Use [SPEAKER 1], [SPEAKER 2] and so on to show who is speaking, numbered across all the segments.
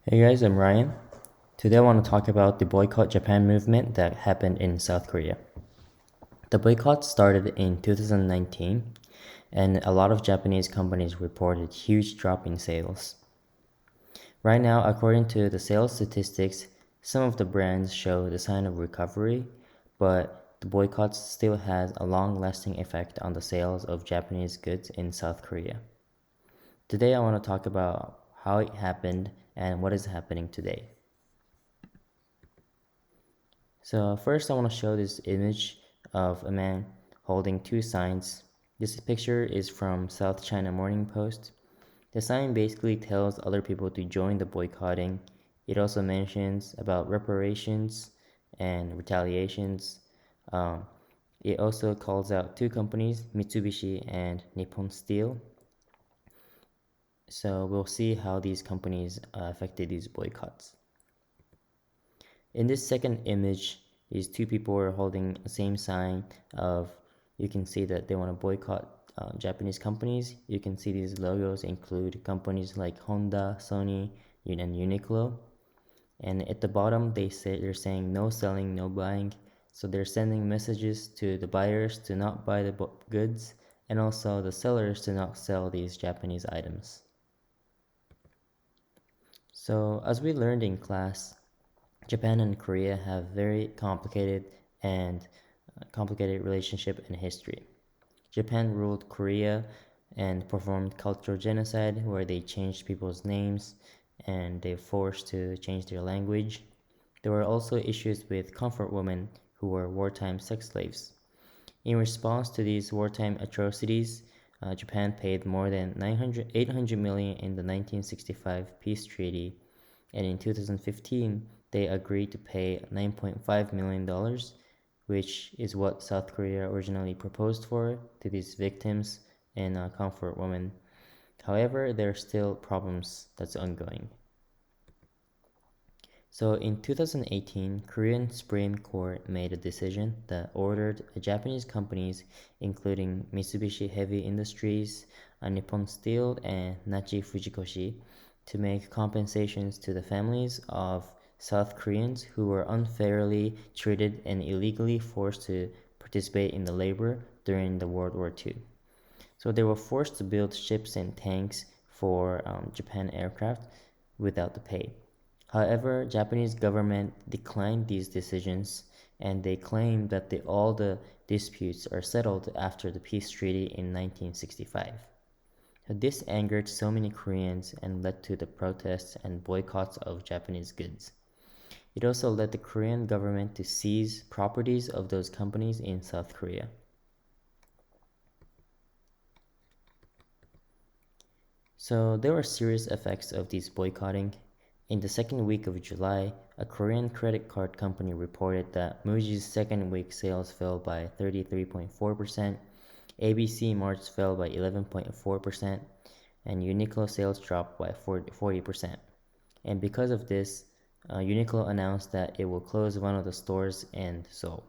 [SPEAKER 1] Hey guys, I'm Ryan. Today I want to talk about the boycott Japan movement that happened in South Korea. The boycott started in 2019, and a lot of Japanese companies reported huge drop in sales. Right now, according to the sales statistics, some of the brands show the sign of recovery, but the boycott still has a long-lasting effect on the sales of Japanese goods in South Korea. Today I want to talk about how it happened and what is happening today. So first I want to show this image of a man holding two signs. This picture is from South China Morning Post. The sign basically tells other people to join the boycotting. It also mentions about reparations and retaliations. Um, it also calls out two companies, Mitsubishi and Nippon Steel. So we'll see how these companies affected these boycotts. In this second image, these two people are holding the same sign of, you can see that they want to boycott Japanese companies. You can see these logos include companies like Honda, Sony, and Uniqlo. And at the bottom, they're saying no selling, no buying. So they're sending messages to the buyers to not buy the goods, and also the sellers to not sell these Japanese items. So as we learned in class, Japan and Korea have very complicated relationship and history. Japan ruled Korea and performed cultural genocide where they changed people's names and they forced to change their language. There were also issues with comfort women who were wartime sex slaves. In response to these wartime atrocities, Japan paid more than 800 million in the 1965 peace treaty, and in 2015 they agreed to pay $9.5 million, which is what South Korea originally proposed for to these victims and comfort women. However, there are still problems that's ongoing. So in 2018, Korean Supreme Court made a decision that ordered Japanese companies, including Mitsubishi Heavy Industries, Nippon Steel, and Nachi Fujikoshi, to make compensations to the families of South Koreans who were unfairly treated and illegally forced to participate in the labor during the World War II. So they were forced to build ships and tanks for Japan aircraft without the pay. However, Japanese government declined these decisions and they claimed that all the disputes are settled after the peace treaty in 1965. So this angered so many Koreans and led to the protests and boycotts of Japanese goods. It also led the Korean government to seize properties of those companies in South Korea. So there were serious effects of these boycotting. In the second week of July, a Korean credit card company reported that Muji's second week sales fell by 33.4%, ABC Mart's fell by 11.4%, and Uniqlo sales dropped by 40%. And because of this, Uniqlo announced that it will close one of the stores in Seoul.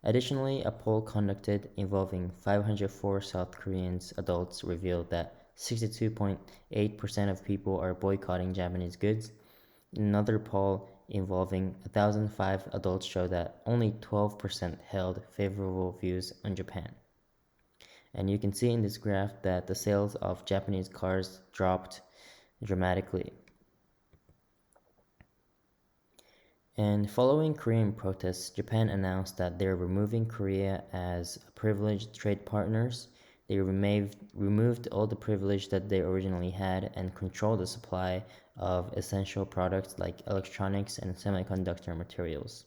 [SPEAKER 1] Additionally, a poll conducted involving 504 South Korean adults revealed that 62.8% of people are boycotting Japanese goods. Another poll involving 1,005 adults showed that only 12% held favorable views on Japan. And you can see in this graph that the sales of Japanese cars dropped dramatically. And following Korean protests, Japan announced that they're removing Korea as privileged trade partners. They removed all the privilege that they originally had and controlled the supply of essential products like electronics and semiconductor materials.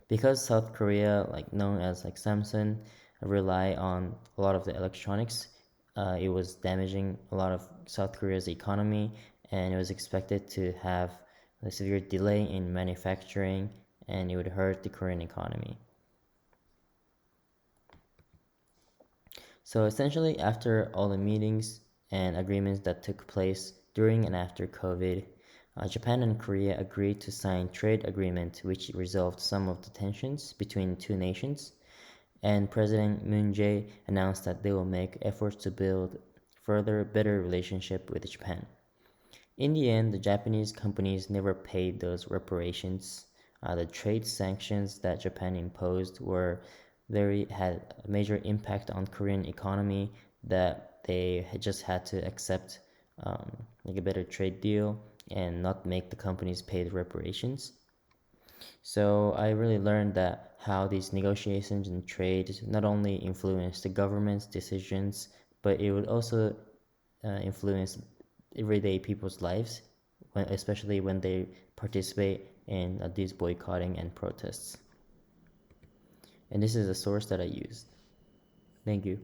[SPEAKER 1] Because South Korea, like known as like Samsung, rely on a lot of the electronics, it was damaging a lot of South Korea's economy, and it was expected to have a severe delay in manufacturing, and it would hurt the Korean economy. So essentially, after all the meetings and agreements that took place during and after COVID, Japan and Korea agreed to sign trade agreement which resolved some of the tensions between the two nations, and President Moon Jae announced that they will make efforts to build further better relationship with Japan. In the end, the Japanese companies never paid those reparations. The trade sanctions that Japan imposed had a major impact on Korean economy that they just had to accept like a better trade deal and not make the companies pay the reparations. So I really learned that how these negotiations and trade not only influence the government's decisions, but it would also influence everyday people's lives, especially when they participate in these boycotting and protests. And this is a source that I used. Thank you.